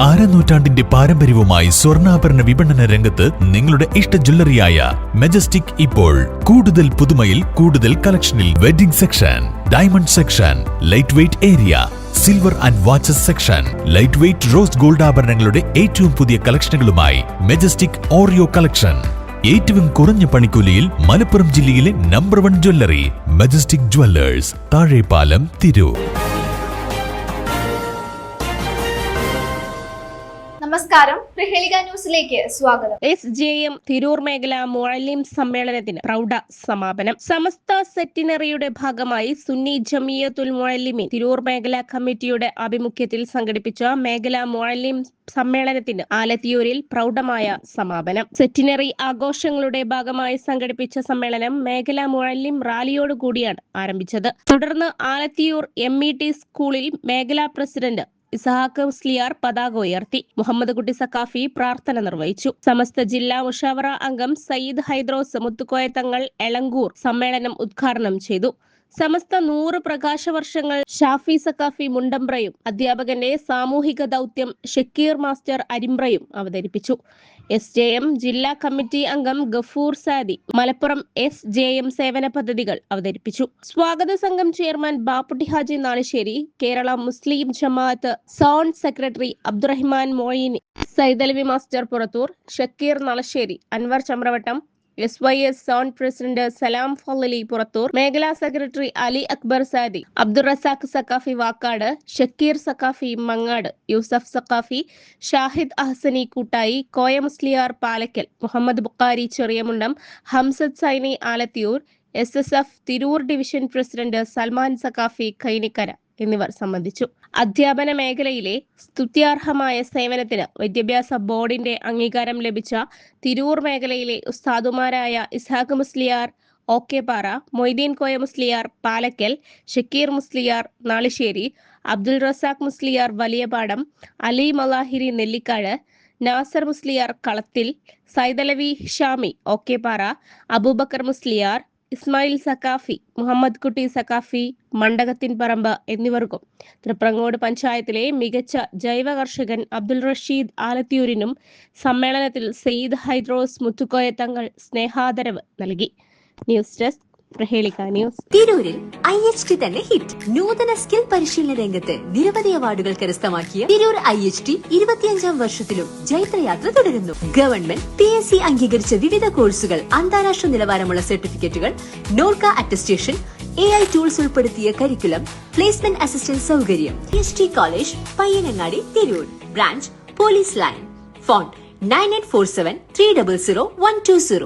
അരനൂറ്റാണ്ടിന്റെ പാരമ്പര്യവുമായി സ്വർണ്ണാഭരണ വിപണന രംഗത്ത് നിങ്ങളുടെ ഇഷ്ട ജ്വല്ലറിയായ മെജസ്റ്റിക് ഇപ്പോൾ കൂടുതൽ പുതുമയിൽ കൂടുതൽ കളക്ഷനിൽ wedding section, diamond section, light weight area, silver and watches section, light weight rose gold ആഭരണങ്ങളുടെ ഏറ്റവും പുതിയ കളക്ഷനുകളുമായി മെജസ്റ്റിക് ഓറിയോ കളക്ഷൻ. ഏറ്റവും കുറഞ്ഞ പണിക്കൂലിയിൽ മലപ്പുറം ജില്ലയിലെ number 1 jewellery majestic Jewellers, Thazhepalam, Tirur. നമസ്കാരം, പ്രഹേളിക ന്യൂസിലേക്ക് സ്വാഗതം. SJM തിരൂർ മേഖല മുഅല്ലിം സമ്മേളനത്തിന് പ്രൗഢ സമാപനം. സമസ്ത സെറ്റിനറിയുടെ ഭാഗമായി സുന്നി ജമിയത്തുൽ മുഅല്ലിമീൻ തിരൂർ മേഖല കമ്മിറ്റിയുടെ ആഭിമുഖ്യത്തിൽ സംഘടിപ്പിച്ച മേഖല മുഅല്ലിം സമ്മേളനത്തിന് ആലത്തിയൂരിൽ പ്രൗഢമായ സമാപനം. സെറ്റിനറി ആഘോഷങ്ങളുടെ ഭാഗമായി സംഘടിപ്പിച്ച സമ്മേളനം മേഖല മുഅല്ലിം റാലിയോടുകൂടിയാണ് ആരംഭിച്ചത്. തുടർന്ന് ആലത്തിയൂർ MET സ്കൂളിൽ മേഖല പ്രസിഡന്റ് ഇസഹാഖ് മുസ്ലിയാർ പതാക ഉയർത്തി. മുഹമ്മദ് കുട്ടി സക്കാഫി പ്രാർത്ഥന നിർവഹിച്ചു. സമസ്ത ജില്ലാ മുഷാവറ അംഗം സയ്യിദ് ഹൈദ്രോസ് മുത്തുക്കോയ തങ്ങൾ എളങ്കൂർ സമ്മേളനം ഉദ്ഘാടനം ചെയ്തു. സമസ്ത 100 പ്രകാശവർഷങ്ങൾ ഷാഫി സക്കാഫി മുണ്ടമ്പ്രയും അധ്യാപകന്റെ സാമൂഹിക ദൗത്യം ഷക്കീർ മാസ്റ്റർ അരിമ്പ്രയും അവതരിപ്പിച്ചു. SJM ജില്ലാ കമ്മിറ്റി അംഗം ഗഫൂർ സാദി മലപ്പുറം SJM സേവന പദ്ധതികൾ അവതരിപ്പിച്ചു. സ്വാഗത സംഘം chairman Bapputty Haji Nalisseri, Kerala Muslim Jamaath zone secretary Abdurahman Moini, Saidalavi master Purathur, Shakir Nalasseri, Anvar Chamravattam, SYS zone president Salam Fazali Purathur, മേഖലാ secretary Ali Akbar Saadi, Abdul Razak Saqafi Vakkad, Shakir Saqafi Mangad, Yusuf Saqafi, Shahid Ahsani Koottayi, Koya Musliyar Palakkal, Muhammad Bukhari Cheriyamundam, Hamsad Saini Alathiyur, SSF Tirur division president Salman Saqafi Kainikkara എന്നിവർ സംബന്ധിച്ചു. അധ്യാപന മേഖലയിലെ സ്തുത്യാർഹമായ സേവനത്തിന് വിദ്യാഭ്യാസ ബോർഡിന്റെ അംഗീകാരം ലഭിച്ച തിരൂർ മേഖലയിലെ ഉസ്താദുമാരായ ഇസ്ഹാഖ് മുസ്ലിയാർ ഓക്കേപ്പാറ, മൊയ്തീൻ കോയ മുസ്ലിയാർ പാലക്കൽ, ഷക്കീർ മുസ്ലിയാർ നാളിശ്ശേരി, അബ്ദുൾ റസാഖ് മുസ്ലിയാർ വലിയപാടം, അലി മലാഹിരി നെല്ലിക്കാട്, നാസർ മുസ്ലിയാർ കളത്തിൽ, സൈദലവി ഷാമി ഓക്കേപ്പാറ, അബൂബക്കർ മുസ്ലിയാർ, ഇസ്മായിൽ സക്കാഫി, മുഹമ്മദ് കുട്ടി സക്കാഫി മണ്ടകത്തിൻ പറമ്പ് എന്നിവർക്കും തൃപ്രങ്ങോട് പഞ്ചായത്തിലെ മികച്ച ജൈവ കർഷകൻ അബ്ദുൾ റഷീദ് ആലത്തിയൂരിനും സമ്മേളനത്തിൽ സയ്യിദ് ഹൈദ്രോസ് മുത്തുക്കോയ തങ്ങൾ സ്നേഹാദരവ് നൽകി. News desk Prahelika news. തിരൂരിൽ IHT തന്നെ ഹിറ്റ്. നൂതന സ്കിൽ പരിശീലന രംഗത്ത് നിരവധി അവാർഡുകൾ കരസ്ഥമാക്കിയ തിരൂർ IHT 25ാം വർഷത്തിലും ജൈത്രയാത്ര തുടരുന്നു. ഗവൺമെന്റ് PSC അംഗീകരിച്ച വിവിധ കോഴ്സുകൾ, അന്താരാഷ്ട്ര നിലവാരമുള്ള സർട്ടിഫിക്കറ്റുകൾ, നോർക്ക അറ്റസ്റ്റേഷൻ, AI ടൂൾസ് ഉൾപ്പെടുത്തിയ കരിക്കുലം, പ്ലേസ്മെന്റ് അസിസ്റ്റന്റ് സൗകര്യം. IHT college Payyanangadi, Tirur. Branch police line. Phone 9847 300 120.